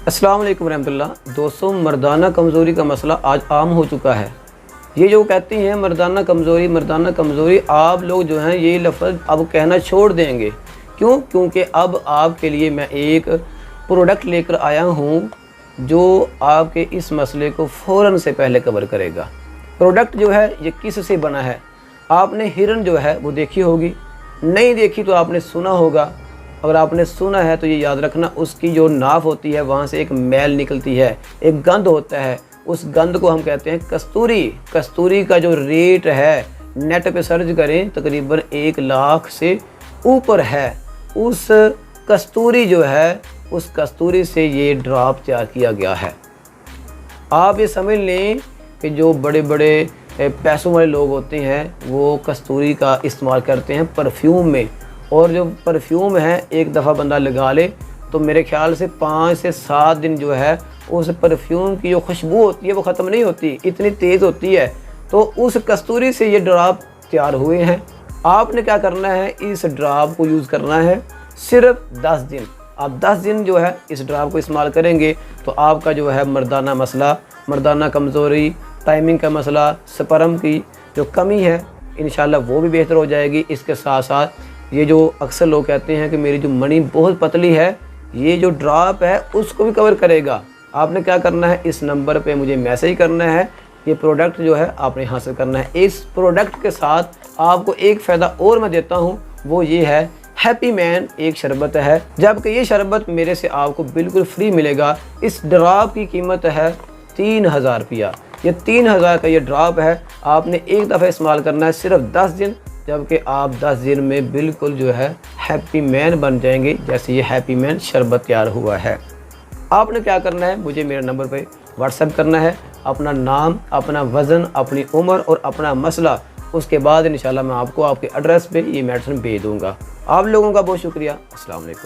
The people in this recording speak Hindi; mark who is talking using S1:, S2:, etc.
S1: अस्सलाम वालेकुम रहमतुल्लाह। दोस्तों, मर्दाना कमज़ोरी का मसला आज आम हो चुका है। ये जो कहती हैं मर्दाना कमज़ोरी, आप लोग जो हैं ये लफ्ज़ अब कहना छोड़ देंगे। क्यों? क्योंकि अब आपके लिए मैं एक प्रोडक्ट लेकर आया हूँ जो आपके इस मसले को फ़ौरन से पहले कवर करेगा। प्रोडक्ट जो है ये किस से बना है? आपने हिरन जो है वो देखी होगी, नहीं देखी तो आपने सुना होगा। अगर आपने सुना है तो ये याद रखना, उसकी जो नाफ होती है वहाँ से एक मैल निकलती है, एक गंध होता है। उस गंध को हम कहते हैं कस्तूरी। कस्तूरी का जो रेट है नेट पे सर्च करें, तकरीबन 1 लाख से ऊपर है। उस कस्तूरी जो है, उस कस्तूरी से ये ड्रॉप तैयार किया गया है। आप ये समझ लें कि जो बड़े बड़े पैसों वाले लोग होते हैं वो कस्तूरी का इस्तेमाल करते हैं परफ्यूम में। और जो परफ्यूम है एक दफ़ा बंदा लगा ले तो मेरे ख्याल से 5 से 7 दिन जो है उस परफ्यूम की जो खुशबू होती है वो ख़त्म नहीं होती, इतनी तेज़ होती है। तो उस कस्तूरी से ये ड्रॉप तैयार हुए हैं। आपने क्या करना है, इस ड्रॉप को यूज़ करना है सिर्फ 10 दिन। आप 10 दिन जो है इस ड्रॉप को इस्तेमाल करेंगे तो आपका जो है मर्दाना मसला, मर्दाना कमज़ोरी, टाइमिंग का मसला, स्पर्म की जो कमी है इंशाल्लाह वो भी बेहतर हो जाएगी। इसके साथ साथ ये जो अक्सर लोग कहते हैं कि मेरी जो मणि बहुत पतली है, ये जो ड्रॉप है उसको भी कवर करेगा। आपने क्या करना है, इस नंबर पे मुझे मैसेज करना है, ये प्रोडक्ट जो है आपने हासिल करना है। इस प्रोडक्ट के साथ आपको एक फ़ायदा और मैं देता हूँ, वो ये है हैप्पी मैन एक शरबत है, जबकि ये शरबत मेरे से आपको बिल्कुल फ्री मिलेगा। इस ड्रॉप की कीमत है 3000 रुपया। ये 3000 का ये ड्रॉप है। आपने एक दफ़ा इस्तेमाल करना है सिर्फ 10 दिन, जबकि आप 10 दिन में बिल्कुल जो है हैप्पी मैन बन जाएंगे, जैसे ये हैप्पी मैन शरबत तैयार हुआ है। आपने क्या करना है, मुझे मेरे नंबर पे व्हाट्सएप करना है, अपना नाम, अपना वज़न, अपनी उम्र और अपना मसला। उसके बाद इंशाल्लाह मैं आपको आपके एड्रेस पे ये मेडिसिन भेज दूँगा। आप लोगों का बहुत शुक्रिया। अस्सलाम वालेकुम।